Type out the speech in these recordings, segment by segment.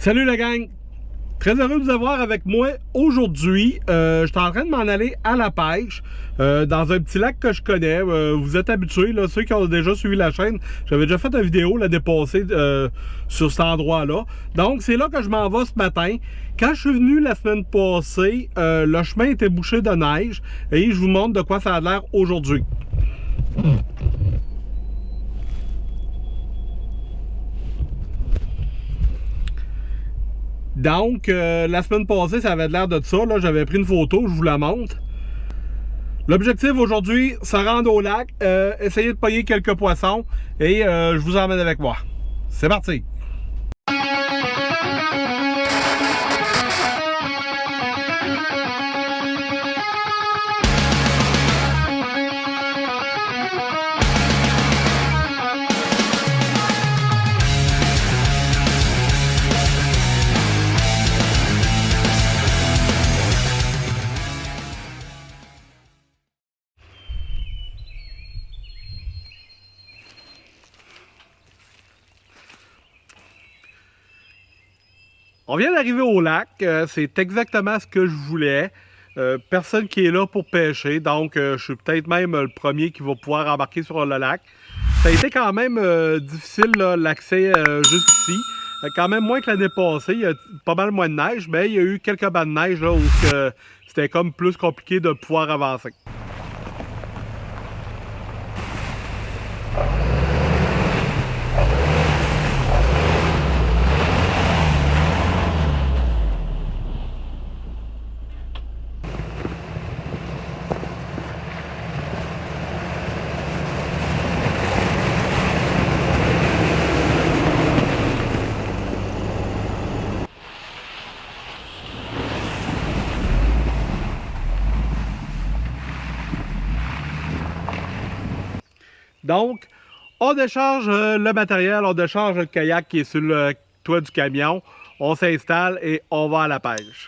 Salut la gang! Très heureux de vous avoir avec moi aujourd'hui. Je suis en train de m'en aller à la pêche dans un petit lac que je connais. Vous êtes habitués, là, ceux qui ont déjà suivi la chaîne. J'avais déjà fait une vidéo l'année passée sur cet endroit-là. Donc, c'est là que je m'en vais ce matin. Quand je suis venu la semaine passée, le chemin était bouché de neige et je vous montre de quoi ça a l'air aujourd'hui. Donc, la semaine passée, ça avait l'air de ça. J'avais pris une photo, je vous la montre. L'objectif aujourd'hui, se rendre au lac, essayer de pogner quelques poissons et je vous emmène avec moi. C'est parti! On vient d'arriver au lac, c'est exactement ce que je voulais. Personne qui est là pour pêcher, donc je suis peut-être même le premier qui va pouvoir embarquer sur le lac. Ça a été quand même difficile l'accès jusqu'ici. Quand même moins que l'année passée, il y a pas mal moins de neige, mais il y a eu quelques bancs de neige là, où c'était comme plus compliqué de pouvoir avancer. Donc, on décharge le matériel, on décharge le kayak qui est sur le toit du camion, on s'installe et on va à la pêche.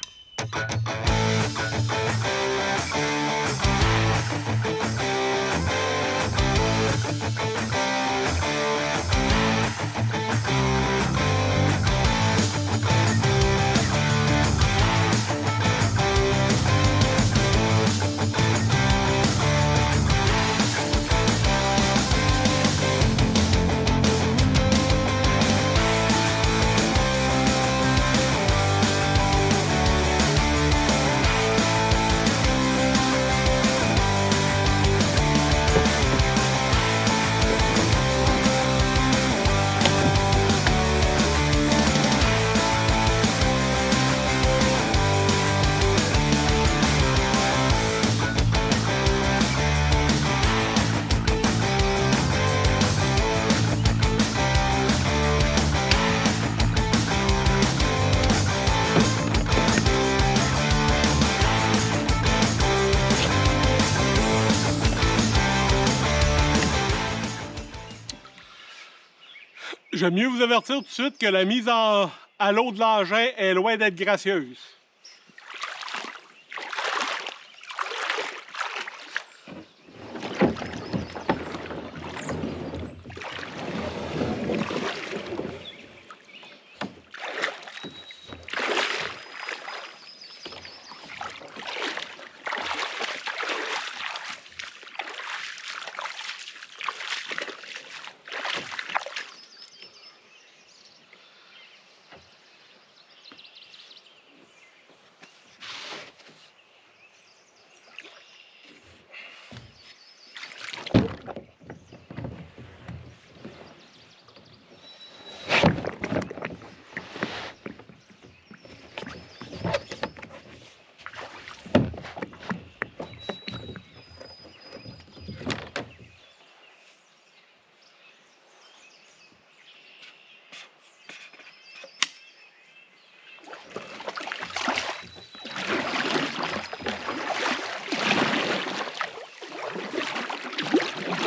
J'aime mieux vous avertir tout de suite que la mise à l'eau de l'engin est loin d'être gracieuse.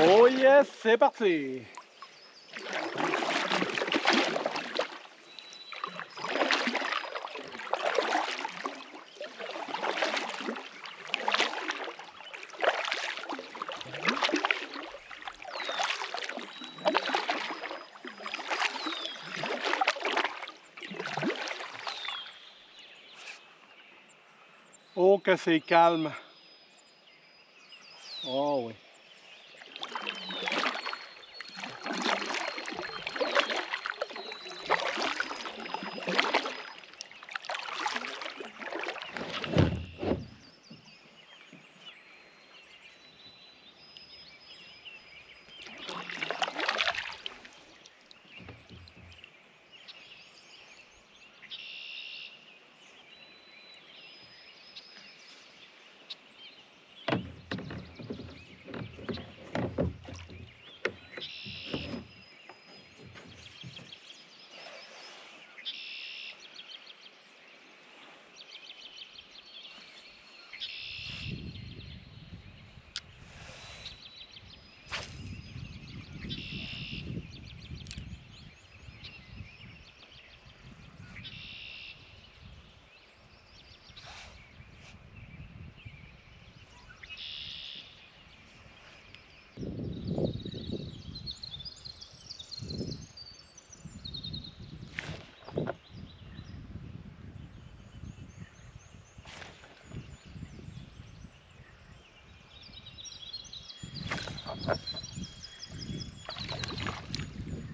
Oh yes, c'est parti! Oh, que c'est calme. Oh oui.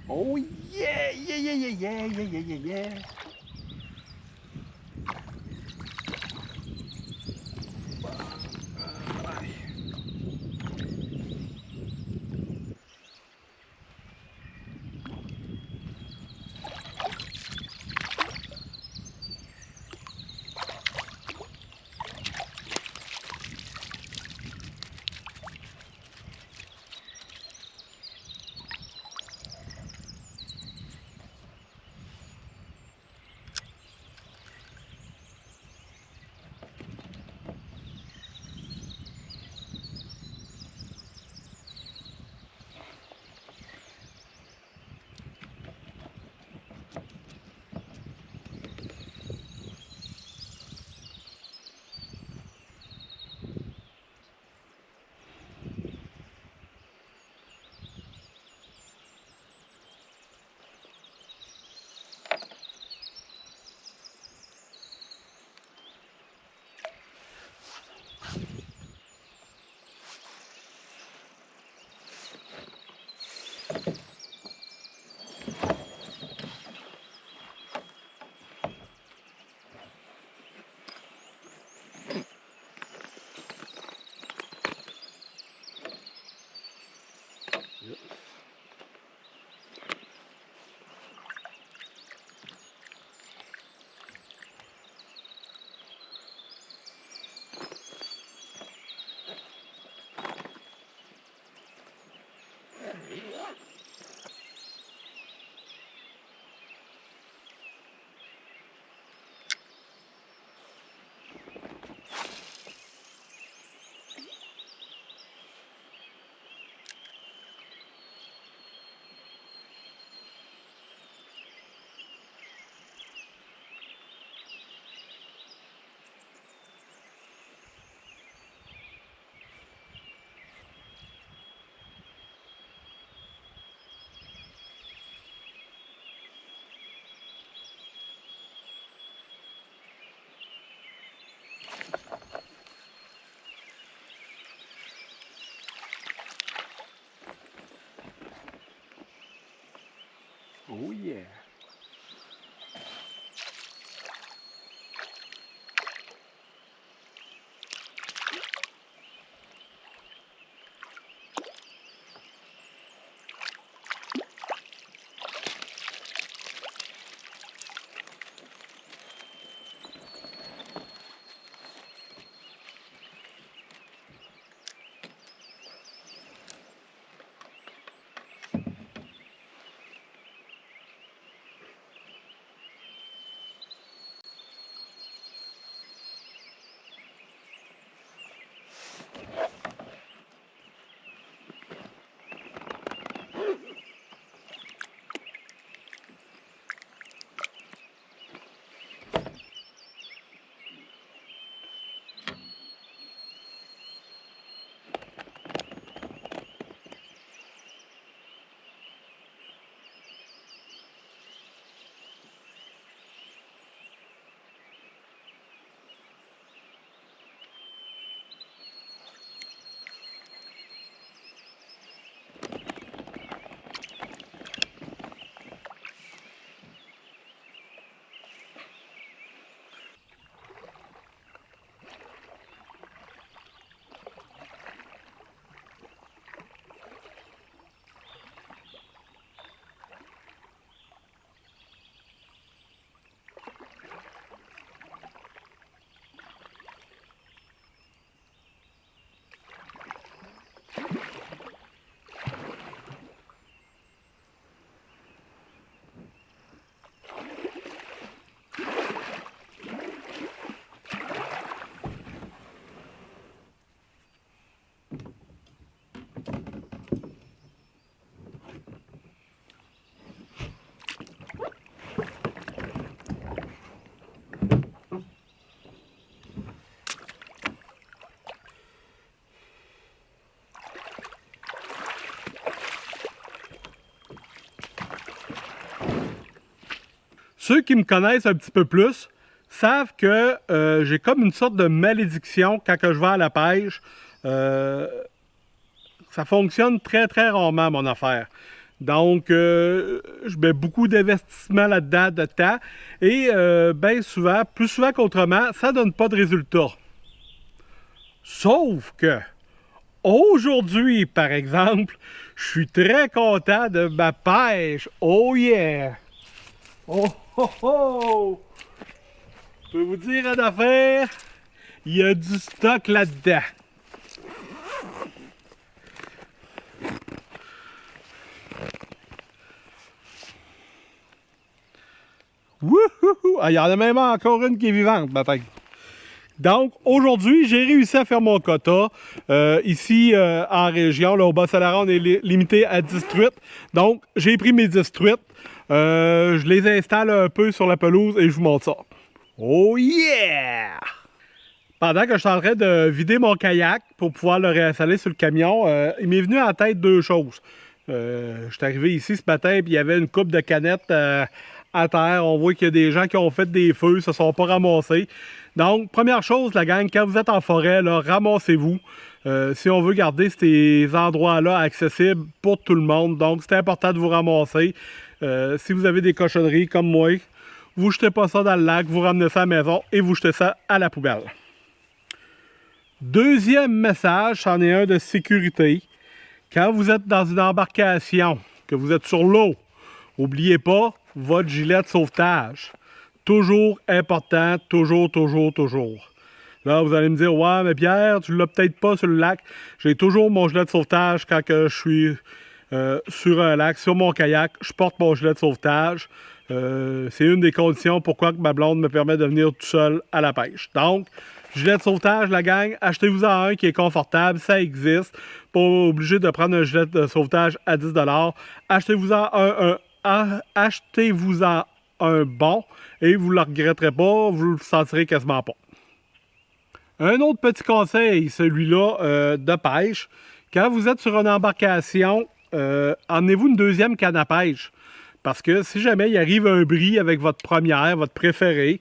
Oh yeah, yeah, yeah, yeah, yeah, yeah, yeah, yeah, yeah. Oh yeah. ceux qui me connaissent un petit peu plus savent que j'ai comme une sorte de malédiction quand que je vais à la pêche. Ça fonctionne très, très rarement, mon affaire. Donc, je mets beaucoup d'investissement là-dedans, de temps. Et bien souvent, plus souvent qu'autrement, ça ne donne pas de résultat. Sauf que, aujourd'hui, par exemple, je suis très content de ma pêche. Oh yeah! Oh oh oh! Je peux vous dire une affaire, il y a du stock là-dedans. Wouhou! Ah, il y en a même encore une qui est vivante, peut-être. Donc, aujourd'hui, j'ai réussi à faire mon quota. Ici, en région, là, au Bas-Saint-Laurent, on est limité à 10 truites. Donc, j'ai pris mes 10 truites. Je les installe un peu sur la pelouse et je vous montre ça. Oh yeah! Pendant que je suis en train de vider mon kayak pour pouvoir le réinstaller sur le camion, il m'est venu en tête deux choses. Je suis arrivé ici ce matin et il y avait une coupe de canettes à terre. On voit qu'il y a des gens qui ont fait des feux, se sont pas ramassés. Donc, première chose, la gang, quand vous êtes en forêt, là, ramassez-vous. Si on veut garder ces endroits-là accessibles pour tout le monde, donc c'est important de vous ramasser. Si vous avez des cochonneries comme moi, vous jetez pas ça dans le lac, vous ramenez ça à la maison et vous jetez ça à la poubelle. Deuxième message, c'en est un de sécurité. Quand vous êtes dans une embarcation, que vous êtes sur l'eau, n'oubliez pas votre gilet de sauvetage. Toujours important, toujours, toujours, toujours. Là, vous allez me dire, ouais, mais Pierre, tu l'as peut-être pas sur le lac. J'ai toujours mon gilet de sauvetage quand que je suis sur un lac, sur mon kayak. Je porte mon gilet de sauvetage. C'est une des conditions pourquoi que ma blonde me permet de venir tout seul à la pêche. Donc, gilet de sauvetage, la gang, achetez-vous-en un qui est confortable, ça existe. Pas obligé de prendre un gilet de sauvetage à 10 $. Achetez-vous-en achetez-vous-en un bon et vous ne le regretterez pas, vous le sentirez quasiment pas. Un autre petit conseil, celui-là de pêche. Quand vous êtes sur une embarcation, emmenez-vous une deuxième canne à pêche. Parce que si jamais il arrive un bris avec votre première, votre préférée,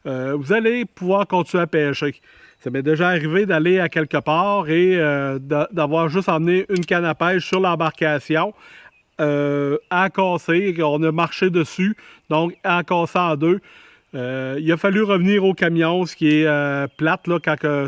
vous allez pouvoir continuer à pêcher. Ça m'est déjà arrivé d'aller à quelque part et d'avoir juste emmené une canne à pêche sur l'embarcation à casser. On a marché dessus, donc à casser en deux. Il a fallu revenir au camion, ce qui est plate, là,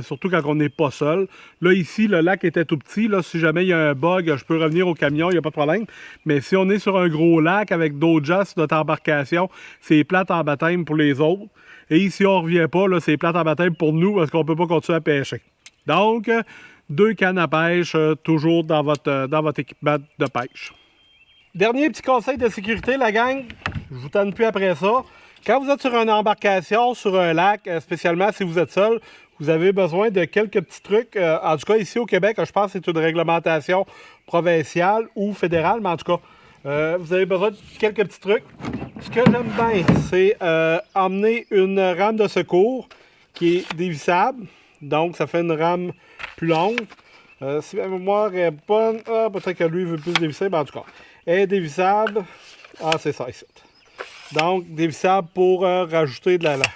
surtout quand on n'est pas seul. Là, ici, le lac était tout petit. Là, si jamais il y a un bug, je peux revenir au camion, il n'y a pas de problème. Mais si on est sur un gros lac avec d'autres gens sur notre embarcation, c'est plate en baptême pour les autres. Et si on ne revient pas, c'est plate en baptême pour nous parce qu'on ne peut pas continuer à pêcher. Donc, deux cannes à pêche, toujours dans votre équipement de pêche. Dernier petit conseil de sécurité, la gang. Je vous tente plus après ça. Quand vous êtes sur une embarcation, sur un lac, spécialement si vous êtes seul, vous avez besoin de quelques petits trucs. En tout cas, ici au Québec, je pense que c'est une réglementation provinciale ou fédérale, mais en tout cas, vous avez besoin de quelques petits trucs. Ce que j'aime bien, c'est emmener une rame de secours qui est dévissable. Donc, ça fait une rame plus longue. Si ma mémoire est bonne, peut-être que lui veut plus dévisser, mais en tout cas, elle est dévissable. Ah, c'est ça ici. Donc, dévissable pour rajouter de la laque.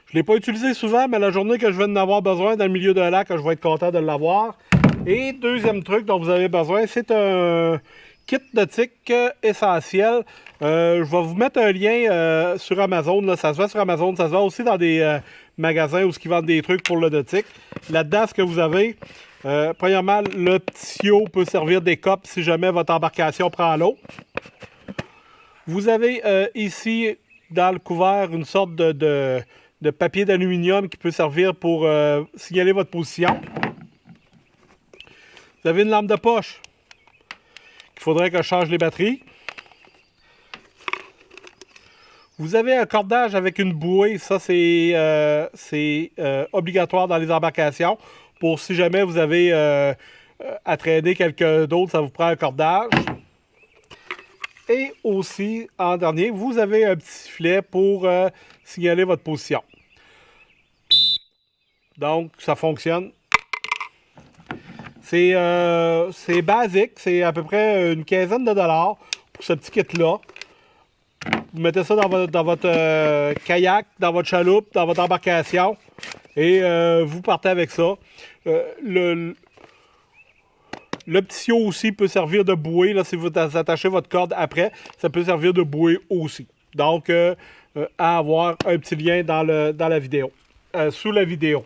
Je ne l'ai pas utilisé souvent, mais la journée que je vais en avoir besoin dans le milieu d'un lac, je vais être content de l'avoir. Et deuxième truc dont vous avez besoin, c'est un kit nautique essentiel. Je vais vous mettre un lien sur Amazon. Là, ça se vend sur Amazon. Ça se vend aussi dans des magasins où ils vendent des trucs pour le nautique. Là-dedans, ce que vous avez, premièrement, le petit tuyau peut servir d'écope si jamais votre embarcation prend l'eau. Vous avez ici, dans le couvert, une sorte de papier d'aluminium qui peut servir pour signaler votre position. Vous avez une lampe de poche qu'il faudrait que je change les batteries. Vous avez un cordage avec une bouée. Ça, c'est obligatoire dans les embarcations. Pour si jamais vous avez à traîner quelqu'un d'autre, ça vous prend un cordage. Et aussi, en dernier, vous avez un petit filet pour signaler votre position. Donc, ça fonctionne. C'est basique, c'est à peu près une quinzaine de dollars. pour ce petit kit-là. Vous mettez ça dans votre kayak, dans votre chaloupe, dans votre embarcation. Et vous partez avec ça. Le petit sio aussi peut servir de bouée. Là, si vous attachez votre corde après, ça peut servir de bouée aussi. Donc, à avoir un petit lien dans la vidéo. Sous la vidéo.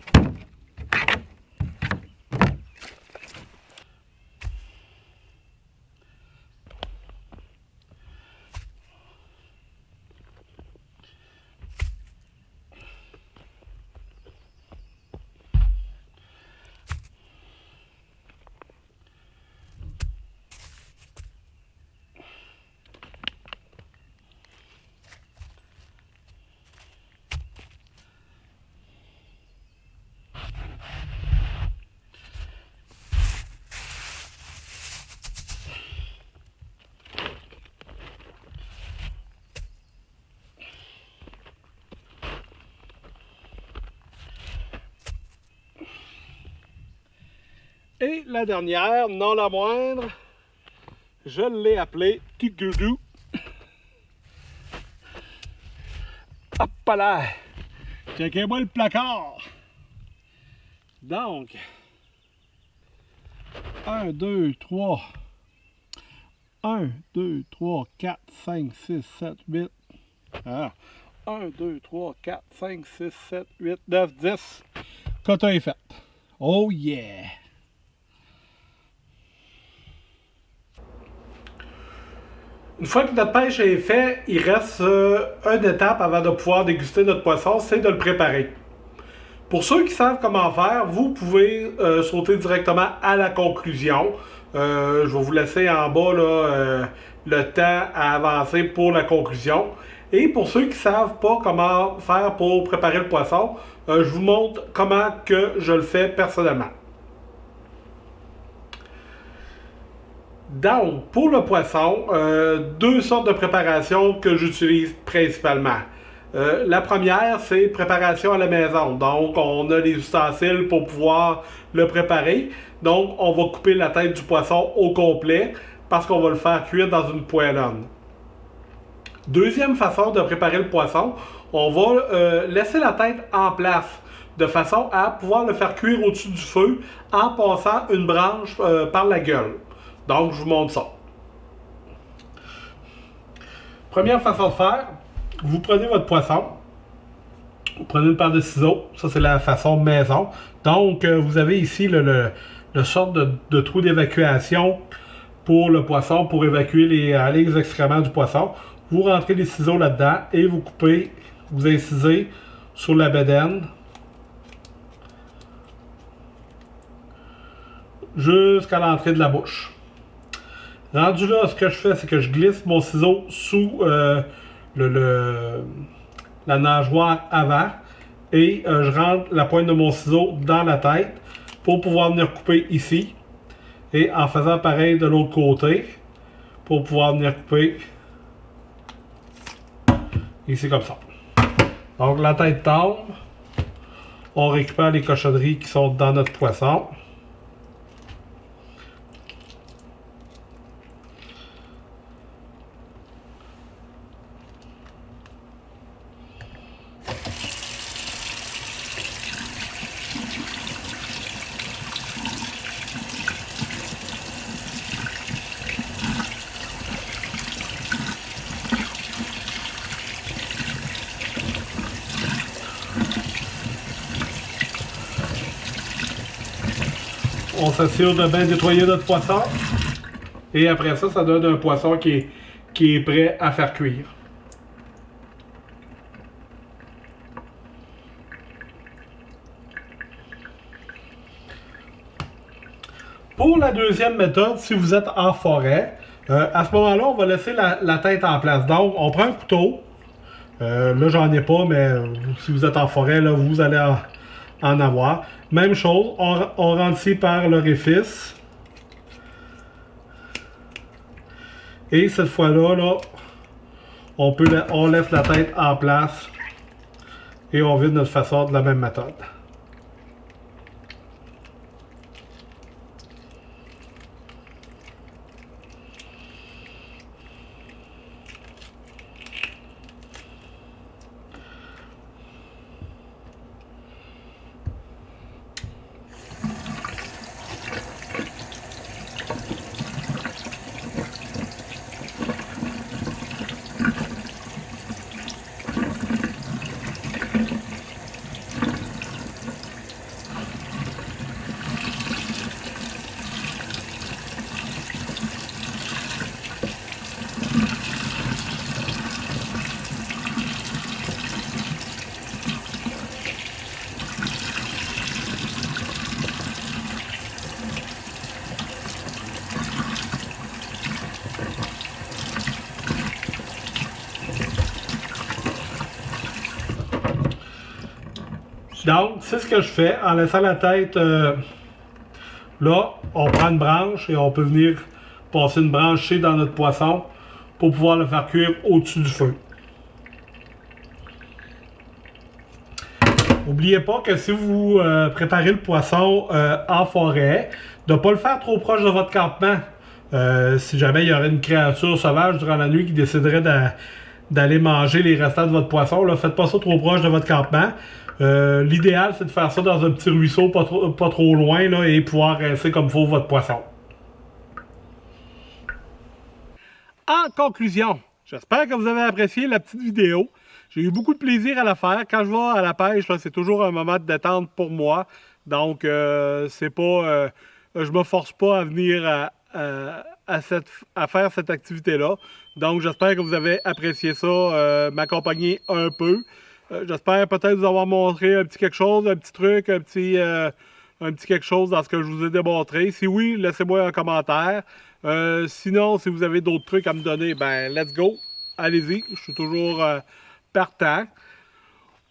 Et la dernière, non la moindre, je l'ai appelée Tigoudou. Hop là! Checkez-moi le placard! Donc, 1, 2, 3, 1, 2, 3, 4, 5, 6, 7, 8. Ah, 1, 2, 3, 4, 5, 6, 7, 8, 9, 10. Quota est fait. Oh yeah! Une fois que notre pêche est faite, il reste une étape avant de pouvoir déguster notre poisson, c'est de le préparer. Pour ceux qui savent comment faire, vous pouvez sauter directement à la conclusion. Je vais vous laisser en bas là, le temps à avancer pour la conclusion. Et pour ceux qui ne savent pas comment faire pour préparer le poisson, je vous montre comment que je le fais personnellement. Donc, pour le poisson, deux sortes de préparations que j'utilise principalement. La première, c'est préparation à la maison. Donc, on a les ustensiles pour pouvoir le préparer. Donc, on va couper la tête du poisson au complet parce qu'on va le faire cuire dans une poêlonne. Deuxième façon de préparer le poisson, on va laisser la tête en place de façon à pouvoir le faire cuire au-dessus du feu en passant une branche par la gueule. Donc, je vous montre ça. Première façon de faire, vous prenez votre poisson, vous prenez une paire de ciseaux, ça c'est la façon maison. Donc, vous avez ici le sorte de trou d'évacuation pour le poisson, pour évacuer les excréments du poisson. Vous rentrez les ciseaux là-dedans et vous coupez, vous incisez sur la bédaine jusqu'à l'entrée de la bouche. Rendu là, ce que je fais, c'est que je glisse mon ciseau sous la nageoire avant et je rentre la pointe de mon ciseau dans la tête pour pouvoir venir couper ici et en faisant pareil de l'autre côté pour pouvoir venir couper ici comme ça. Donc la tête tombe, on récupère les cochonneries qui sont dans notre poisson. On s'assure de bien nettoyer notre poisson. Et après ça, ça donne un poisson qui est prêt à faire cuire. Pour la deuxième méthode, si vous êtes en forêt, à ce moment-là, on va laisser la tête en place. Donc, on prend un couteau. Là, j'en ai pas, mais si vous êtes en forêt, là, vous allez en avoir. Même chose, on rentre ici par l'orifice. Et cette fois-là, là, on laisse la tête en place et on vide notre façade de la même méthode. Donc, c'est ce que je fais en laissant la tête là. On prend une branche et on peut venir passer une branchée dans notre poisson pour pouvoir le faire cuire au-dessus du feu. N'oubliez pas que si vous préparez le poisson en forêt, de ne pas le faire trop proche de votre campement. Si jamais il y aurait une créature sauvage durant la nuit qui déciderait d'aller manger les restants de votre poisson, ne faites pas ça trop proche de votre campement. L'idéal, c'est de faire ça dans un petit ruisseau pas trop loin là, et pouvoir rincer comme il faut votre poisson. En conclusion, j'espère que vous avez apprécié la petite vidéo. J'ai eu beaucoup de plaisir à la faire. Quand je vais à la pêche, c'est toujours un moment de détente pour moi. Donc, c'est pas, je me force pas à venir à faire cette activité-là. Donc, j'espère que vous avez apprécié ça, m'accompagner un peu. J'espère peut-être vous avoir montré un petit quelque chose, un petit truc, un petit quelque chose dans ce que je vous ai démontré. Si oui, laissez-moi un commentaire. Sinon, si vous avez d'autres trucs à me donner, ben let's go. Allez-y, je suis toujours partant.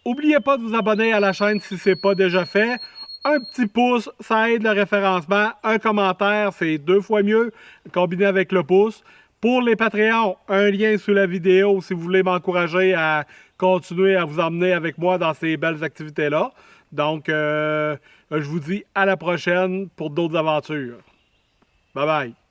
N'oubliez pas de vous abonner à la chaîne si ce n'est pas déjà fait. Un petit pouce, ça aide le référencement. Un commentaire, c'est 2 fois mieux, combiné avec le pouce. Pour les Patreons, un lien sous la vidéo si vous voulez m'encourager à continuer à vous emmener avec moi dans ces belles activités-là. Donc, je vous dis à la prochaine pour d'autres aventures. Bye bye!